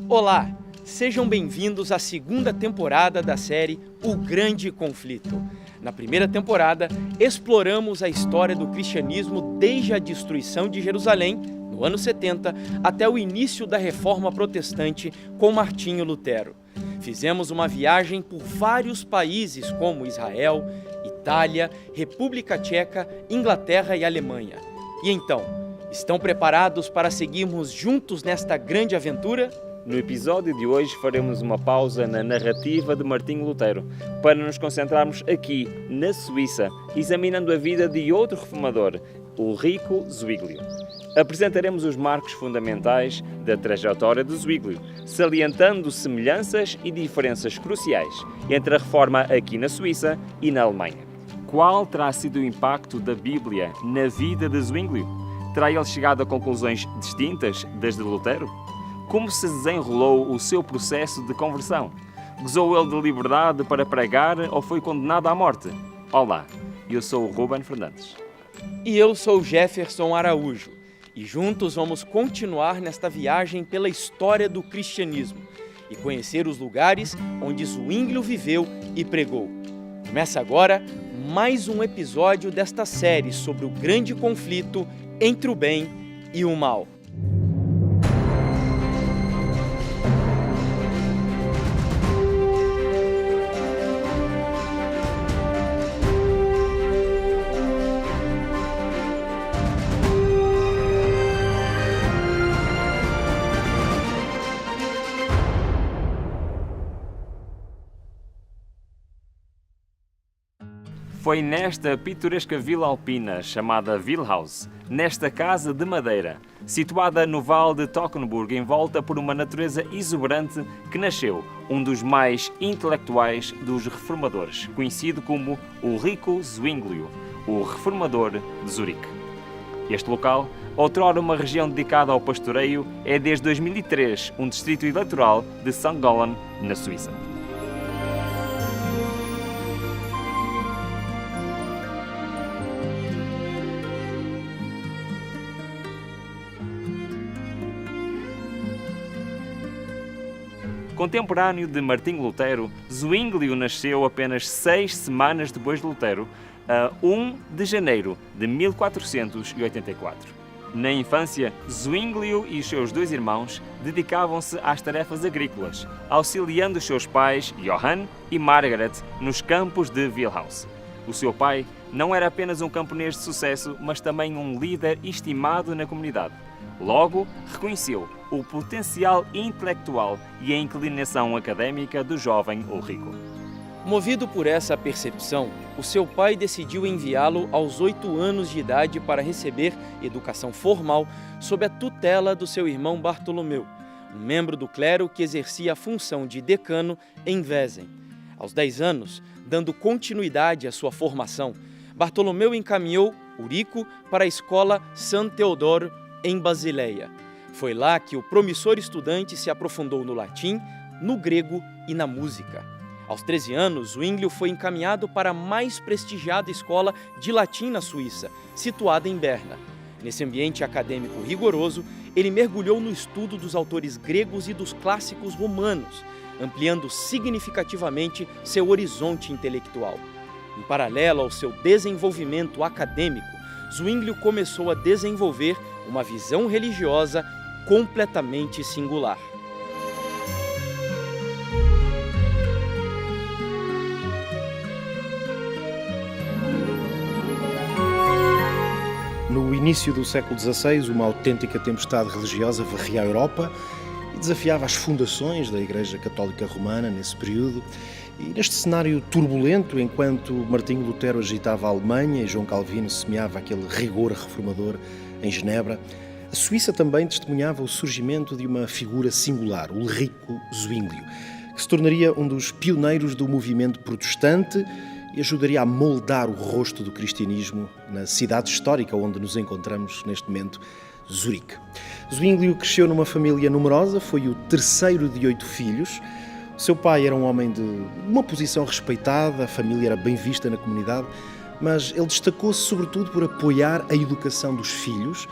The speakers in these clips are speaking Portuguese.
Olá, sejam bem-vindos à segunda temporada da série O Grande Conflito. Na primeira temporada, exploramos a história do cristianismo desde a destruição de Jerusalém, no ano 70, até o início da Reforma Protestante com Martinho Lutero. Fizemos uma viagem por vários países como Israel, Itália, República Tcheca, Inglaterra e Alemanha. E então, estão preparados para seguirmos juntos nesta grande aventura? No episódio de hoje faremos uma pausa na narrativa de Martinho Lutero para nos concentrarmos aqui, na Suíça, examinando a vida de outro reformador, Ulrico Zwinglio. Apresentaremos os marcos fundamentais da trajetória de Zwinglio, salientando semelhanças e diferenças cruciais entre a reforma aqui na Suíça e na Alemanha. Qual terá sido o impacto da Bíblia na vida de Zwinglio? Terá ele chegado a conclusões distintas das de Lutero? Como se desenrolou o seu processo de conversão? Gozou ele de liberdade para pregar ou foi condenado à morte? Olá, eu sou o Ruben Fernandes. E eu sou o Jefferson Araújo. E juntos vamos continuar nesta viagem pela história do cristianismo e conhecer os lugares onde Zwinglio viveu e pregou. Começa agora mais um episódio desta série sobre o grande conflito entre o bem e o mal. Foi nesta pitoresca vila alpina, chamada Vilhaus, nesta casa de madeira, situada no vale de Toggenburg, envolta por uma natureza exuberante, que nasceu um dos mais intelectuais dos reformadores, conhecido como Ulrico Zwinglio, o reformador de Zurique. Este local, outrora uma região dedicada ao pastoreio, é desde 2003 um distrito eleitoral de St. Gallen, na Suíça. Contemporâneo de Martinho Lutero, Zwinglio nasceu apenas 6 semanas depois de Lutero, a 1 de janeiro de 1484. Na infância, Zwinglio e os seus 2 irmãos dedicavam-se às tarefas agrícolas, auxiliando os seus pais, Johann e Margaret, nos campos de Vilhaus. O seu pai não era apenas um camponês de sucesso, mas também um líder estimado na comunidade. Logo, reconheceu o potencial intelectual e a inclinação académica do jovem Ulrico. Movido por essa percepção, o seu pai decidiu enviá-lo aos 8 anos de idade para receber educação formal sob a tutela do seu irmão Bartolomeu, um membro do clero que exercia a função de decano em Wesen. Aos 10 anos, dando continuidade à sua formação, Bartolomeu encaminhou Ulrico para a escola San Teodoro, em Basileia. Foi lá que o promissor estudante se aprofundou no latim, no grego e na música. Aos 13 anos, Zwinglio foi encaminhado para a mais prestigiada escola de latim na Suíça, situada em Berna. Nesse ambiente acadêmico rigoroso, ele mergulhou no estudo dos autores gregos e dos clássicos romanos, ampliando significativamente seu horizonte intelectual. Em paralelo ao seu desenvolvimento acadêmico, Zwinglio começou a desenvolver uma visão religiosa completamente singular. No início do século XVI, uma autêntica tempestade religiosa varria a Europa e desafiava as fundações da Igreja Católica Romana nesse período. E neste cenário turbulento, enquanto Martinho Lutero agitava a Alemanha e João Calvino semeava aquele rigor reformador em Genebra, a Suíça também testemunhava o surgimento de uma figura singular, Ulrico Zwinglio, que se tornaria um dos pioneiros do movimento protestante e ajudaria a moldar o rosto do cristianismo na cidade histórica onde nos encontramos neste momento, Zurique. Zwinglio cresceu numa família numerosa, foi o terceiro de 8 filhos. O seu pai era um homem de uma posição respeitada, a família era bem vista na comunidade, mas ele destacou-se sobretudo por apoiar a educação dos filhos,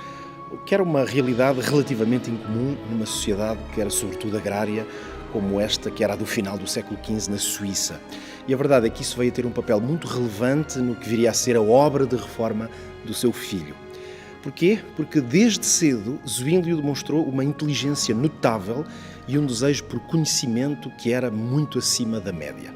o que era uma realidade relativamente incomum numa sociedade que era sobretudo agrária, como esta, que era a do final do século XV na Suíça. E a verdade é que isso veio a ter um papel muito relevante no que viria a ser a obra de reforma do seu filho. Porquê? Porque desde cedo Zwinglio demonstrou uma inteligência notável e um desejo por conhecimento que era muito acima da média.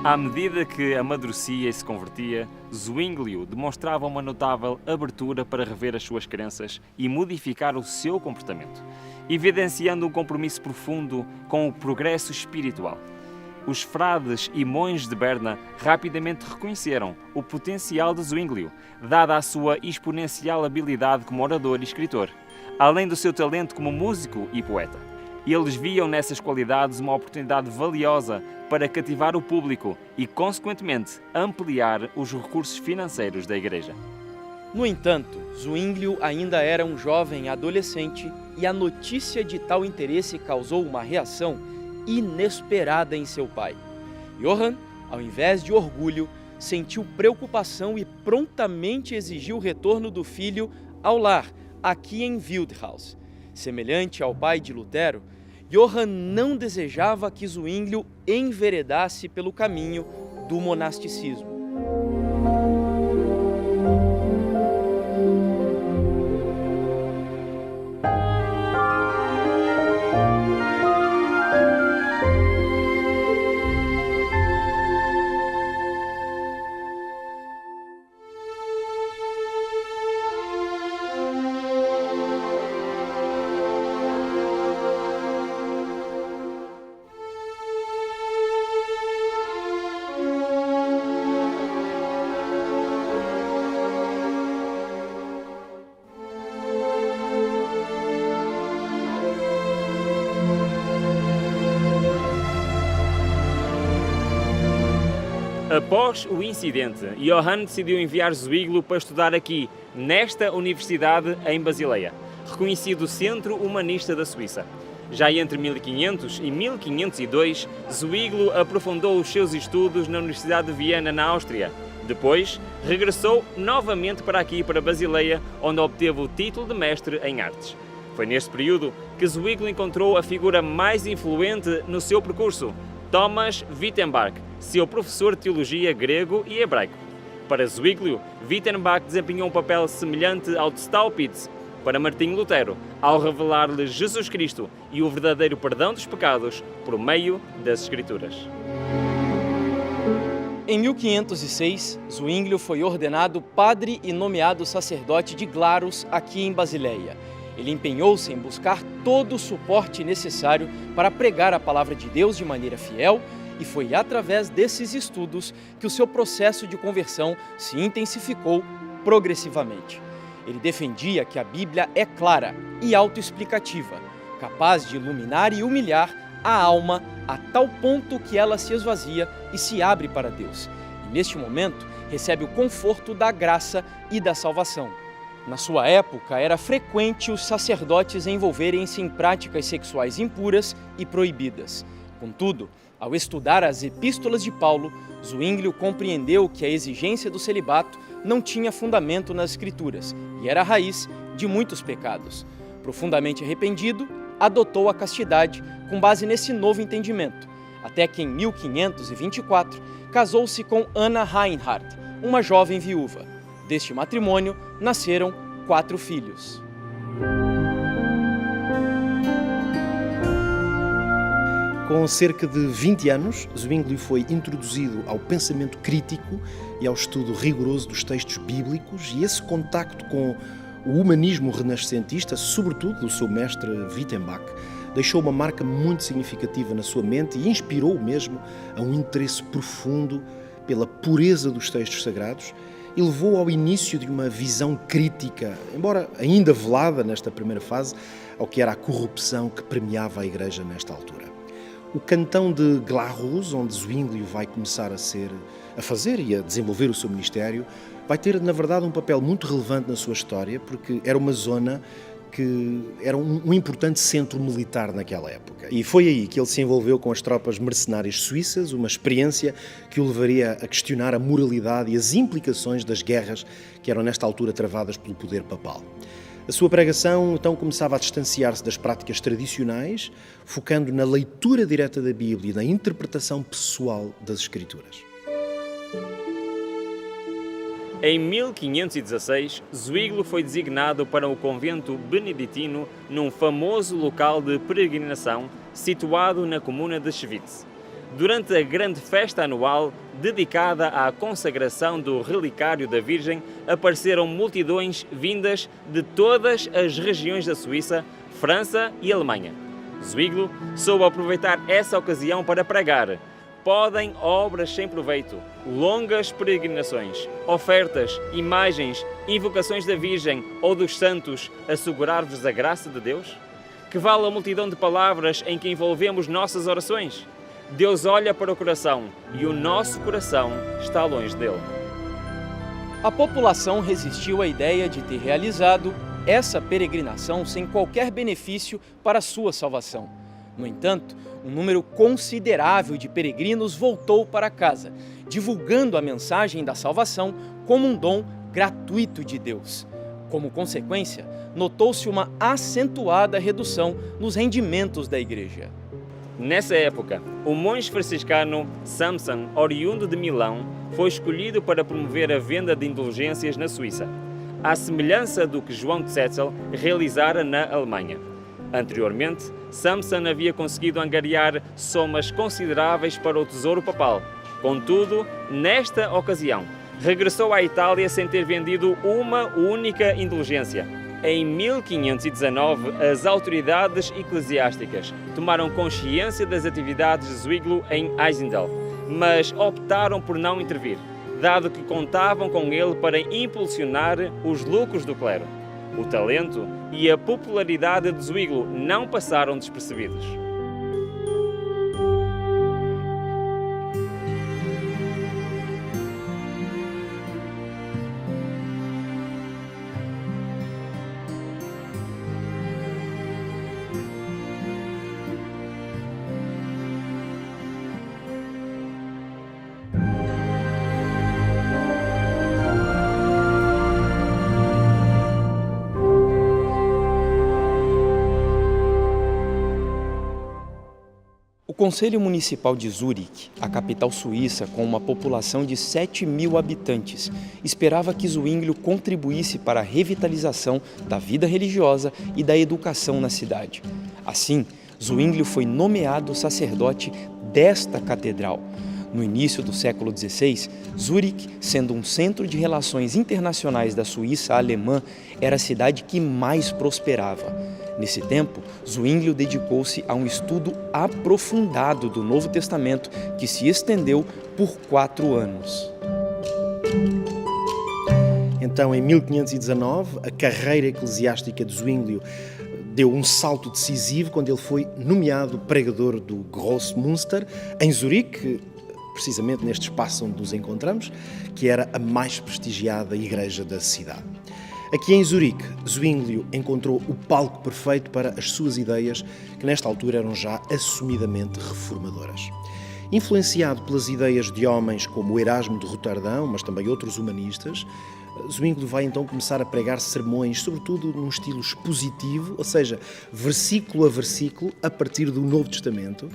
À medida que amadurecia e se convertia, Zwinglio demonstrava uma notável abertura para rever as suas crenças e modificar o seu comportamento, evidenciando um compromisso profundo com o progresso espiritual. Os frades e monges de Berna rapidamente reconheceram o potencial de Zwinglio, dada a sua exponencial habilidade como orador e escritor, além do seu talento como músico e poeta. Eles viam nessas qualidades uma oportunidade valiosa para cativar o público e, consequentemente, ampliar os recursos financeiros da Igreja. No entanto, Zwinglio ainda era um jovem adolescente e a notícia de tal interesse causou uma reação inesperada em seu pai. Johann, ao invés de orgulho, sentiu preocupação e prontamente exigiu o retorno do filho ao lar, aqui em Wildhaus. Semelhante ao pai de Lutero, Johann não desejava que Zwinglio enveredasse pelo caminho do monasticismo. Após o incidente, Johann decidiu enviar Zwinglio para estudar aqui, nesta universidade em Basileia, reconhecido centro humanista da Suíça. Já entre 1500 e 1502, Zwinglio aprofundou os seus estudos na Universidade de Viena, na Áustria. Depois, regressou novamente para aqui, para Basileia, onde obteve o título de mestre em artes. Foi neste período que Zwinglio encontrou a figura mais influente no seu percurso, Thomas Wittenbach, seu professor de teologia grego e hebraico. Para Zwinglio, Wittenbach desempenhou um papel semelhante ao de Staupitz para Martinho Lutero, ao revelar-lhe Jesus Cristo e o verdadeiro perdão dos pecados por meio das Escrituras. Em 1506, Zwinglio foi ordenado padre e nomeado sacerdote de Glarus, aqui em Basileia. Ele empenhou-se em buscar todo o suporte necessário para pregar a palavra de Deus de maneira fiel, e foi através desses estudos que o seu processo de conversão se intensificou progressivamente. Ele defendia que a Bíblia é clara e autoexplicativa, capaz de iluminar e humilhar a alma a tal ponto que ela se esvazia e se abre para Deus. E neste momento recebe o conforto da graça e da salvação. Na sua época, era frequente os sacerdotes envolverem-se em práticas sexuais impuras e proibidas. Contudo, ao estudar as epístolas de Paulo, Zwinglio compreendeu que a exigência do celibato não tinha fundamento nas Escrituras e era a raiz de muitos pecados. Profundamente arrependido, adotou a castidade com base nesse novo entendimento, até que em 1524 casou-se com Anna Reinhardt, uma jovem viúva. Deste matrimônio nasceram 4 filhos. Com cerca de 20 anos, Zwinglio foi introduzido ao pensamento crítico e ao estudo rigoroso dos textos bíblicos, e esse contacto com o humanismo renascentista, sobretudo do seu mestre Wittenbach, deixou uma marca muito significativa na sua mente e inspirou-o mesmo a um interesse profundo pela pureza dos textos sagrados e levou ao início de uma visão crítica, embora ainda velada nesta primeira fase, ao que era a corrupção que permeava a Igreja nesta altura. O cantão de Glarus, onde Zwinglio vai começar a fazer e a desenvolver o seu ministério, vai ter, na verdade, um papel muito relevante na sua história, porque era uma zona que era um importante centro militar naquela época. E foi aí que ele se envolveu com as tropas mercenárias suíças, uma experiência que o levaria a questionar a moralidade e as implicações das guerras que eram nesta altura travadas pelo poder papal. A sua pregação então começava a distanciar-se das práticas tradicionais, focando na leitura direta da Bíblia e na interpretação pessoal das Escrituras. Em 1516, Zwinglio foi designado para o convento beneditino num famoso local de peregrinação situado na comuna de Schwyz. Durante a grande festa anual dedicada à consagração do relicário da Virgem, apareceram multidões vindas de todas as regiões da Suíça, França e Alemanha. Zwinglio soube aproveitar essa ocasião para pregar: podem obras sem proveito, longas peregrinações, ofertas, imagens, invocações da Virgem ou dos santos assegurar-vos a graça de Deus? Que vale a multidão de palavras em que envolvemos nossas orações? Deus olha para o coração e o nosso coração está longe dele. A população resistiu à ideia de ter realizado essa peregrinação sem qualquer benefício para a sua salvação. No entanto, um número considerável de peregrinos voltou para casa, divulgando a mensagem da salvação como um dom gratuito de Deus. Como consequência, notou-se uma acentuada redução nos rendimentos da igreja. Nessa época, o monge franciscano Samson, oriundo de Milão, foi escolhido para promover a venda de indulgências na Suíça, à semelhança do que João de Setzel realizara na Alemanha. Anteriormente, Samson havia conseguido angariar somas consideráveis para o tesouro papal. Contudo, nesta ocasião, regressou à Itália sem ter vendido uma única indulgência. Em 1519, as autoridades eclesiásticas tomaram consciência das atividades de Zwinglio em Einsiedeln, mas optaram por não intervir, dado que contavam com ele para impulsionar os lucros do clero. O talento e a popularidade de Zwinglio não passaram despercebidos. O Conselho Municipal de Zurique, a capital suíça com uma população de 7.000 habitantes, esperava que Zwinglio contribuísse para a revitalização da vida religiosa e da educação na cidade. Assim, Zwinglio foi nomeado sacerdote desta catedral. No início do século XVI, Zurique, sendo um centro de relações internacionais da Suíça alemã, era a cidade que mais prosperava. Nesse tempo, Zwinglio dedicou-se a um estudo aprofundado do Novo Testamento que se estendeu por 4 anos. Então, em 1519, a carreira eclesiástica de Zwinglio deu um salto decisivo quando ele foi nomeado pregador do Grossmünster, em Zurique, precisamente neste espaço onde nos encontramos, que era a mais prestigiada igreja da cidade. Aqui em Zurique, Zwinglio encontrou o palco perfeito para as suas ideias, que nesta altura eram já assumidamente reformadoras. Influenciado pelas ideias de homens como o Erasmo de Roterdão, mas também outros humanistas, Zwinglio vai então começar a pregar sermões, sobretudo num estilo expositivo, ou seja, versículo a versículo, a partir do Novo Testamento.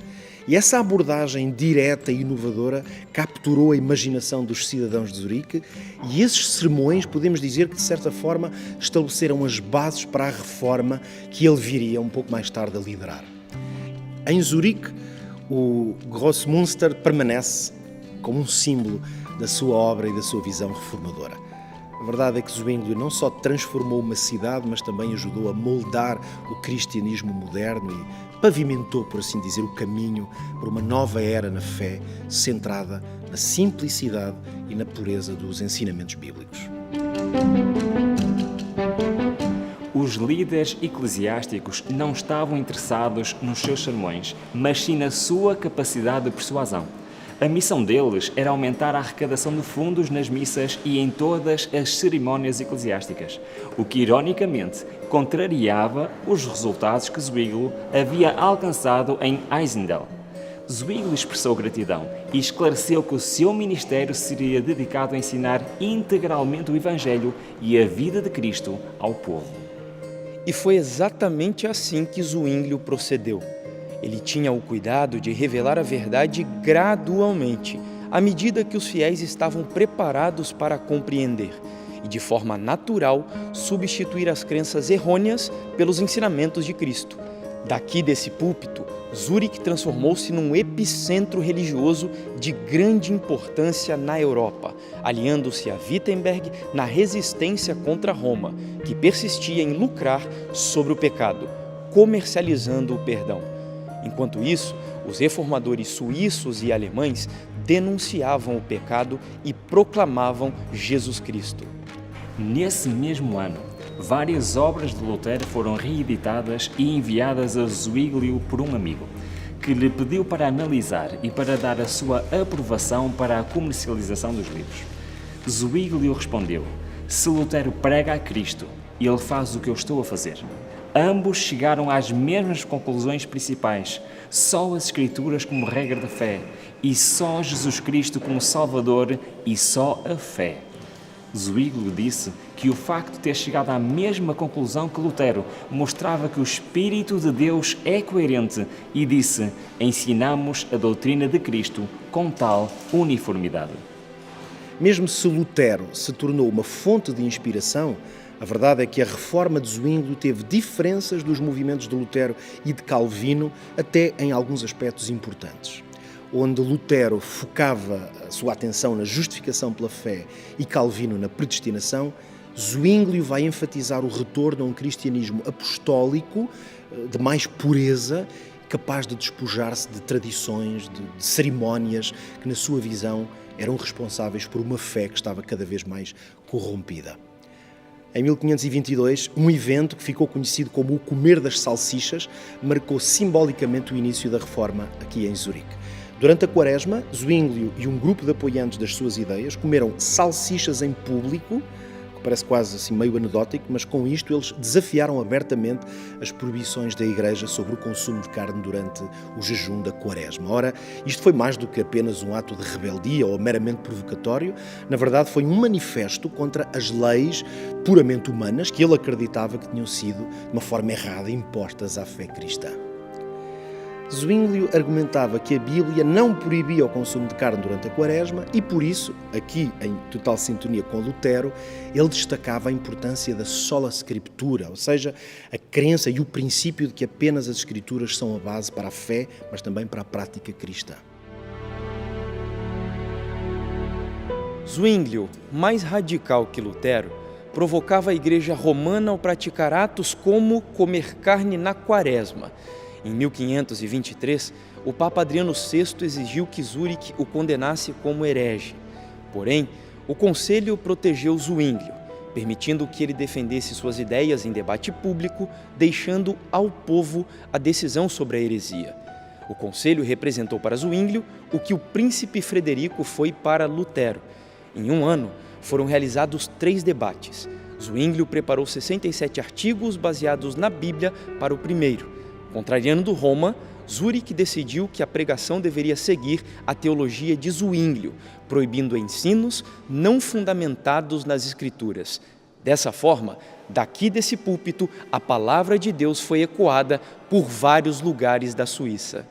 E essa abordagem direta e inovadora capturou a imaginação dos cidadãos de Zurique e esses sermões, podemos dizer que, de certa forma, estabeleceram as bases para a reforma que ele viria um pouco mais tarde a liderar. Em Zurique, o Grossmünster permanece como um símbolo da sua obra e da sua visão reformadora. A verdade é que Zwinglio não só transformou uma cidade, mas também ajudou a moldar o cristianismo moderno e pavimentou, por assim dizer, o caminho para uma nova era na fé, centrada na simplicidade e na pureza dos ensinamentos bíblicos. Os líderes eclesiásticos não estavam interessados nos seus sermões, mas sim na sua capacidade de persuasão. A missão deles era aumentar a arrecadação de fundos nas missas e em todas as cerimónias eclesiásticas, o que, ironicamente, contrariava os resultados que Zwinglio havia alcançado em Einsiedeln. Zwinglio expressou gratidão e esclareceu que o seu ministério seria dedicado a ensinar integralmente o Evangelho e a vida de Cristo ao povo. E foi exatamente assim que Zwinglio procedeu. Ele tinha o cuidado de revelar a verdade gradualmente, à medida que os fiéis estavam preparados para compreender, e de forma natural substituir as crenças errôneas pelos ensinamentos de Cristo. Daqui desse púlpito, Zurique transformou-se num epicentro religioso de grande importância na Europa, aliando-se a Wittenberg na resistência contra Roma, que persistia em lucrar sobre o pecado, comercializando o perdão. Enquanto isso, os reformadores suíços e alemães denunciavam o pecado e proclamavam Jesus Cristo. Nesse mesmo ano, várias obras de Lutero foram reeditadas e enviadas a Zwinglio por um amigo, que lhe pediu para analisar e para dar a sua aprovação para a comercialização dos livros. Zwinglio respondeu: "Se Lutero prega a Cristo, ele faz o que eu estou a fazer." Ambos chegaram às mesmas conclusões principais: só as Escrituras como regra da fé, e só Jesus Cristo como Salvador, e só a fé. Zwinglio disse que o facto de ter chegado à mesma conclusão que Lutero mostrava que o Espírito de Deus é coerente e disse: ensinamos a doutrina de Cristo com tal uniformidade. Mesmo se Lutero se tornou uma fonte de inspiração, a verdade é que a reforma de Zwinglio teve diferenças dos movimentos de Lutero e de Calvino, até em alguns aspectos importantes. Onde Lutero focava a sua atenção na justificação pela fé e Calvino na predestinação, Zwinglio vai enfatizar o retorno a um cristianismo apostólico, de mais pureza, capaz de despojar-se de tradições, de cerimónias que, na sua visão, eram responsáveis por uma fé que estava cada vez mais corrompida. Em 1522, um evento que ficou conhecido como o Comer das Salsichas marcou simbolicamente o início da reforma aqui em Zurique. Durante a Quaresma, Zwinglio e um grupo de apoiantes das suas ideias comeram salsichas em público, que parece quase assim meio anedótico, mas com isto eles desafiaram abertamente as proibições da Igreja sobre o consumo de carne durante o jejum da Quaresma. Ora, isto foi mais do que apenas um ato de rebeldia ou meramente provocatório. Na verdade, foi um manifesto contra as leis puramente humanas que ele acreditava que tinham sido, de uma forma errada, impostas à fé cristã. Zwinglio argumentava que a Bíblia não proibia o consumo de carne durante a Quaresma e, por isso, aqui em total sintonia com Lutero, ele destacava a importância da sola scriptura, ou seja, a crença e o princípio de que apenas as Escrituras são a base para a fé, mas também para a prática cristã. Zwinglio, mais radical que Lutero, provocava a Igreja Romana ao praticar atos como comer carne na Quaresma. Em 1523, o Papa Adriano VI exigiu que Zurique o condenasse como herege. Porém, o Conselho protegeu Zwinglio, permitindo que ele defendesse suas ideias em debate público, deixando ao povo a decisão sobre a heresia. O Conselho representou para Zwinglio o que o príncipe Frederico foi para Lutero. Em um ano, foram realizados 3 debates. Zwinglio preparou 67 artigos baseados na Bíblia para o primeiro. Contrariando Roma, Zurique decidiu que a pregação deveria seguir a teologia de Zwinglio, proibindo ensinos não fundamentados nas Escrituras. Dessa forma, daqui desse púlpito, a palavra de Deus foi ecoada por vários lugares da Suíça.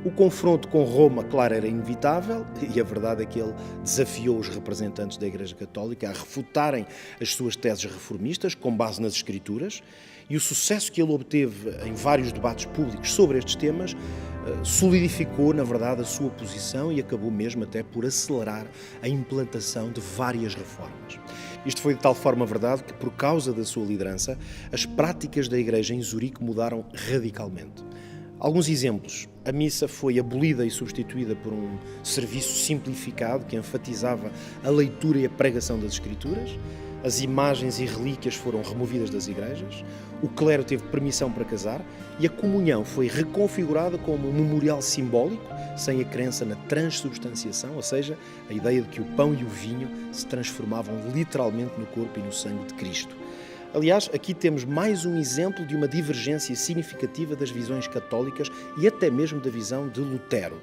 O confronto com Roma, claro, era inevitável e a verdade é que ele desafiou os representantes da Igreja Católica a refutarem as suas teses reformistas com base nas Escrituras, e o sucesso que ele obteve em vários debates públicos sobre estes temas solidificou, na verdade, a sua posição e acabou mesmo até por acelerar a implantação de várias reformas. Isto foi de tal forma verdade que, por causa da sua liderança, as práticas da Igreja em Zurique mudaram radicalmente. Alguns exemplos. A missa foi abolida e substituída por um serviço simplificado que enfatizava a leitura e a pregação das Escrituras. as imagens e relíquias foram removidas das igrejas, o clero teve permissão para casar e a comunhão foi reconfigurada como um memorial simbólico, sem a crença na transubstanciação, ou seja, a ideia de que o pão e o vinho se transformavam literalmente no corpo e no sangue de Cristo. Aliás, aqui temos mais um exemplo de uma divergência significativa das visões católicas e até mesmo da visão de Lutero.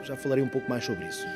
Já falarei um pouco mais sobre isso.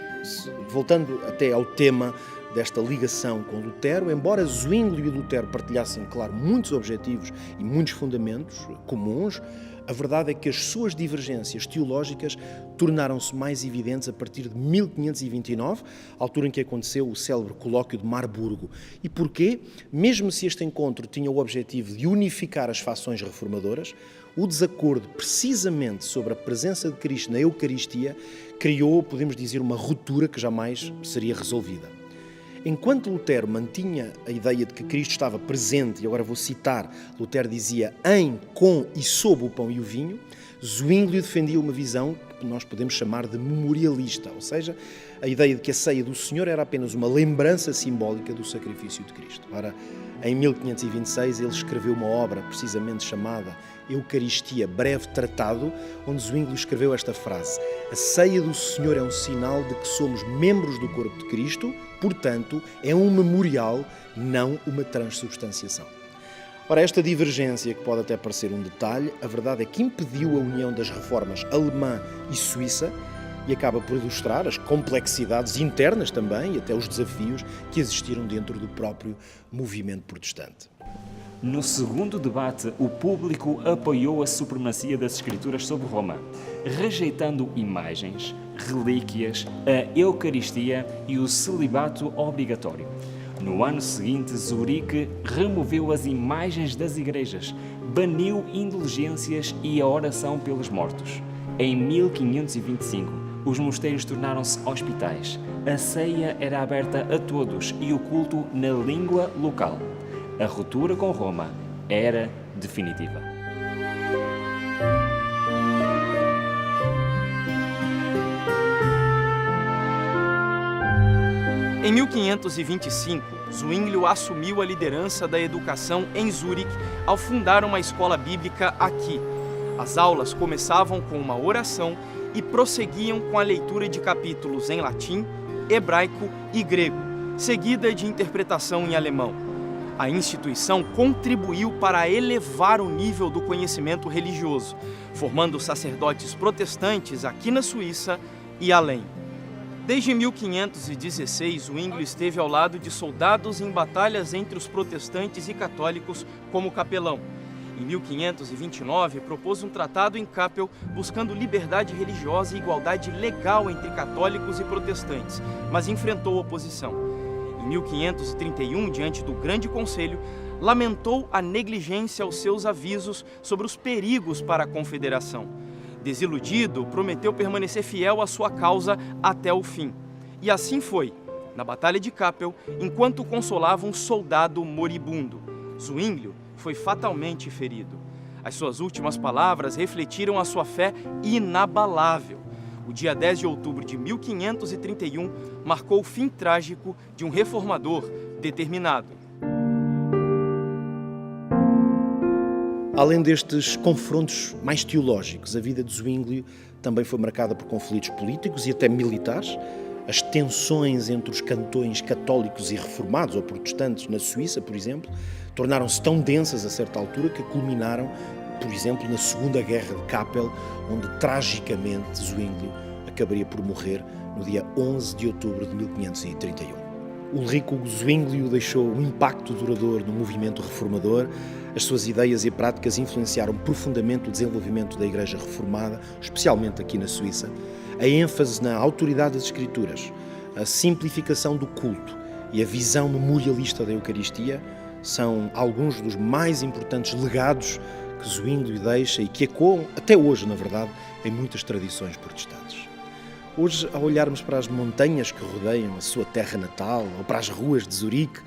Voltando até ao tema desta ligação com Lutero, embora Zwinglio e Lutero partilhassem, claro, muitos objetivos e muitos fundamentos comuns, a verdade é que as suas divergências teológicas tornaram-se mais evidentes a partir de 1529, altura em que aconteceu o célebre colóquio de Marburgo. E porquê? Mesmo se este encontro tinha o objetivo de unificar as fações reformadoras, o desacordo precisamente sobre a presença de Cristo na Eucaristia criou, podemos dizer, uma ruptura que jamais seria resolvida. Enquanto Lutero mantinha a ideia de que Cristo estava presente, e agora vou citar, Lutero dizia em, com e sob o pão e o vinho, Zwinglio defendia uma visão que nós podemos chamar de memorialista, ou seja, a ideia de que a ceia do Senhor era apenas uma lembrança simbólica do sacrifício de Cristo. Ora, em 1526 ele escreveu uma obra precisamente chamada Eucaristia, breve tratado, onde Zwinglio escreveu esta frase: a ceia do Senhor é um sinal de que somos membros do corpo de Cristo, portanto, é um memorial, não uma transubstanciação. Ora, esta divergência, que pode até parecer um detalhe, a verdade é que impediu a união das reformas alemã e suíça e acaba por ilustrar as complexidades internas também e até os desafios que existiram dentro do próprio movimento protestante. No segundo debate, o público apoiou a supremacia das Escrituras sobre Roma, rejeitando imagens, relíquias, a Eucaristia e o celibato obrigatório. No ano seguinte, Zurique removeu as imagens das igrejas, baniu indulgências e a oração pelos mortos. Em 1525, os mosteiros tornaram-se hospitais. A ceia era aberta a todos e o culto na língua local. A ruptura com Roma era definitiva. Em 1525, Zwinglio assumiu a liderança da educação em Zurique ao fundar uma escola bíblica aqui. As aulas começavam com uma oração e prosseguiam com a leitura de capítulos em latim, hebraico e grego, seguida de interpretação em alemão. A instituição contribuiu para elevar o nível do conhecimento religioso, formando sacerdotes protestantes aqui na Suíça e além. Desde 1516, Zwinglio esteve ao lado de soldados em batalhas entre os protestantes e católicos como capelão. Em 1529, propôs um tratado em Kappel buscando liberdade religiosa e igualdade legal entre católicos e protestantes, mas enfrentou oposição. Em 1531, diante do Grande Conselho, lamentou a negligência aos seus avisos sobre os perigos para a Confederação. Desiludido, prometeu permanecer fiel à sua causa até o fim. E assim foi, na Batalha de Kappel, enquanto consolava um soldado moribundo. Zwinglio foi fatalmente ferido. As suas últimas palavras refletiram a sua fé inabalável. O dia 10 de outubro de 1531 marcou o fim trágico de um reformador determinado. Além destes confrontos mais teológicos, a vida de Zwinglio também foi marcada por conflitos políticos e até militares. As tensões entre os cantões católicos e reformados ou protestantes na Suíça, por exemplo, tornaram-se tão densas a certa altura que culminaram, por exemplo, na Segunda Guerra de Kappel, onde tragicamente Zwinglio acabaria por morrer no dia 11 de outubro de 1531. Ulrico Zwinglio deixou um impacto duradouro no movimento reformador. As suas ideias e práticas influenciaram profundamente o desenvolvimento da Igreja Reformada, especialmente aqui na Suíça. A ênfase na autoridade das Escrituras, a simplificação do culto e a visão memorialista da Eucaristia são alguns dos mais importantes legados que Zwinglio deixa e que ecoam, até hoje, na verdade, em muitas tradições protestantes. Hoje, ao olharmos para as montanhas que rodeiam a sua terra natal, ou para as ruas de Zurique,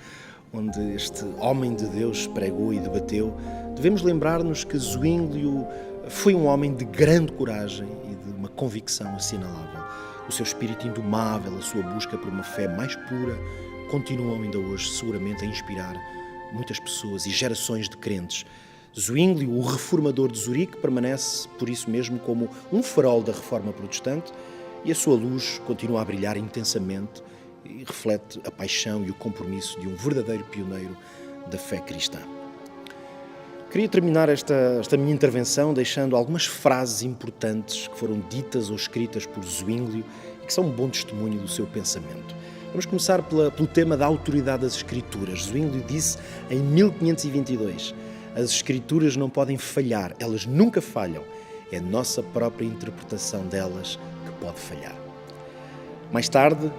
onde este homem de Deus pregou e debateu, devemos lembrar-nos que Zwinglio foi um homem de grande coragem e de uma convicção assinalável. O seu espírito indomável, a sua busca por uma fé mais pura, continuam ainda hoje seguramente a inspirar muitas pessoas e gerações de crentes. Zwingli, o reformador de Zurique, permanece por isso mesmo como um farol da reforma protestante e a sua luz continua a brilhar intensamente e reflete a paixão e o compromisso de um verdadeiro pioneiro da fé cristã. Queria terminar esta minha intervenção deixando algumas frases importantes que foram ditas ou escritas por Zwingli e que são um bom testemunho do seu pensamento. Vamos começar pelo tema da autoridade das Escrituras. Zwingli disse em 1522: as Escrituras não podem falhar, elas nunca falham. É a nossa própria interpretação delas que pode falhar. Mais tarde,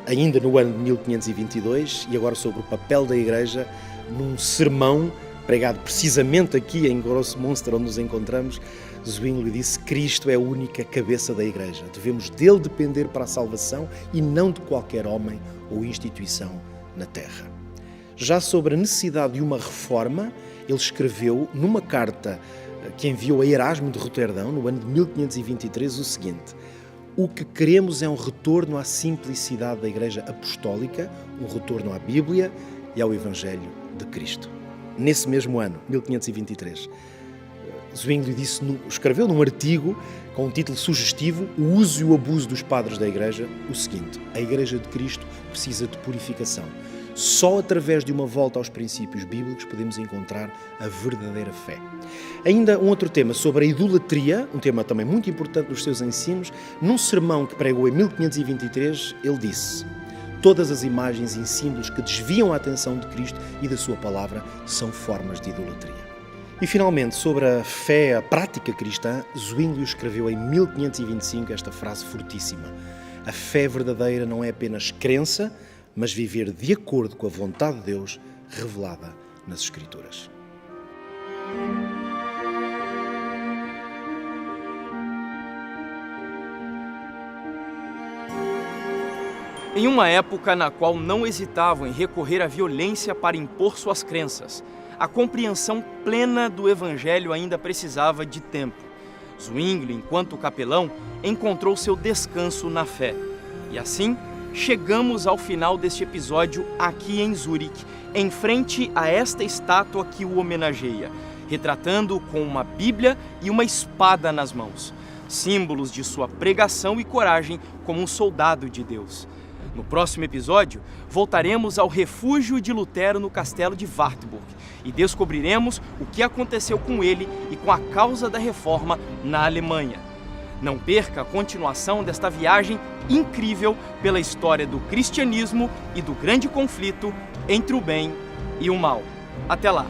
ainda no ano de 1522, e agora sobre o papel da Igreja, num sermão pregado precisamente aqui em Grossmünster, onde nos encontramos, Zwingli disse: Cristo é a única cabeça da Igreja. Devemos dele depender para a salvação e não de qualquer homem ou instituição na terra. Já sobre a necessidade de uma reforma, ele escreveu numa carta que enviou a Erasmo de Roterdão, no ano de 1523, o seguinte: o que queremos é um retorno à simplicidade da Igreja Apostólica, um retorno à Bíblia e ao Evangelho de Cristo. Nesse mesmo ano, 1523, Zwingli escreveu num artigo com um título sugestivo, O uso e o abuso dos padres da Igreja, o seguinte: a Igreja de Cristo precisa de purificação. Só através de uma volta aos princípios bíblicos podemos encontrar a verdadeira fé. Ainda um outro tema sobre a idolatria, um tema também muito importante nos seus ensinos. Num sermão que pregou em 1523, ele disse: todas as imagens e símbolos que desviam a atenção de Cristo e da sua palavra são formas de idolatria. E finalmente, sobre a fé, a prática cristã, Zwingli escreveu em 1525 esta frase fortíssima: a fé verdadeira não é apenas crença, mas viver de acordo com a vontade de Deus revelada nas Escrituras. Em uma época na qual não hesitavam em recorrer à violência para impor suas crenças, a compreensão plena do Evangelho ainda precisava de tempo. Zwingli, enquanto capelão, encontrou seu descanso na fé. E assim, chegamos ao final deste episódio aqui em Zurique, em frente a esta estátua que o homenageia, retratando com uma Bíblia e uma espada nas mãos, símbolos de sua pregação e coragem como um soldado de Deus. No próximo episódio, voltaremos ao refúgio de Lutero no castelo de Wartburg e descobriremos o que aconteceu com ele e com a causa da reforma na Alemanha. Não perca a continuação desta viagem incrível pela história do cristianismo e do grande conflito entre o bem e o mal. Até lá!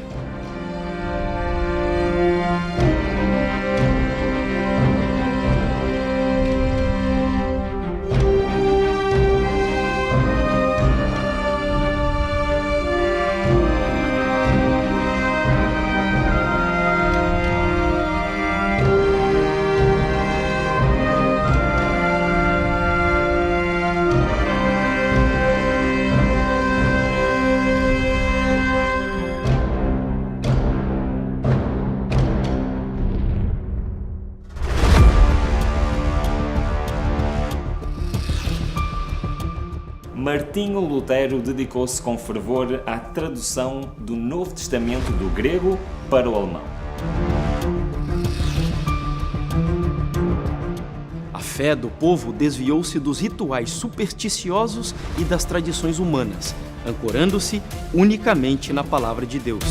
Martinho Lutero dedicou-se com fervor à tradução do Novo Testamento do grego para o alemão. A fé do povo desviou-se dos rituais supersticiosos e das tradições humanas, ancorando-se unicamente na palavra de Deus.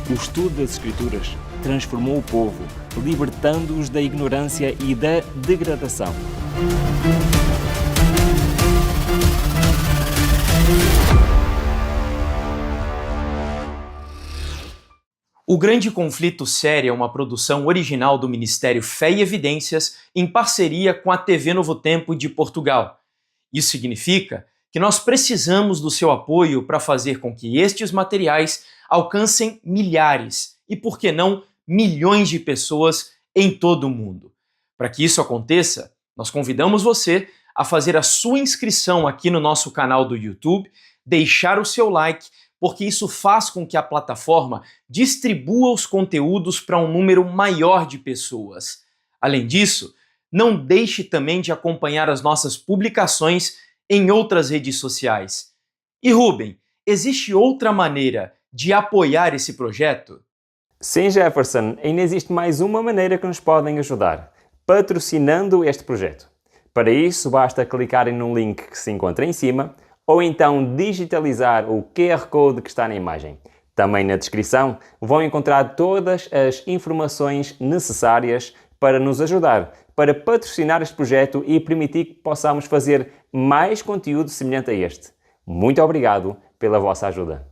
O estudo das Escrituras transformou o povo, libertando-os da ignorância e da degradação. O Grande Conflito Série é uma produção original do Ministério Fé e Evidências em parceria com a TV Novo Tempo de Portugal. Isso significa que nós precisamos do seu apoio para fazer com que estes materiais alcancem milhares e, por que não, milhões de pessoas em todo o mundo. Para que isso aconteça, nós convidamos você a fazer a sua inscrição aqui no nosso canal do YouTube, deixar o seu like, porque isso faz com que a plataforma distribua os conteúdos para um número maior de pessoas. Além disso, não deixe também de acompanhar as nossas publicações em outras redes sociais. E Rubem, existe outra maneira de apoiar esse projeto? Sim, Jefferson, ainda existe mais uma maneira que nos podem ajudar: patrocinando este projeto. Para isso, basta clicarem no link que se encontra em cima ou então digitalizar o QR Code que está na imagem. Também na descrição vão encontrar todas as informações necessárias para nos ajudar, para patrocinar este projeto e permitir que possamos fazer mais conteúdo semelhante a este. Muito obrigado pela vossa ajuda.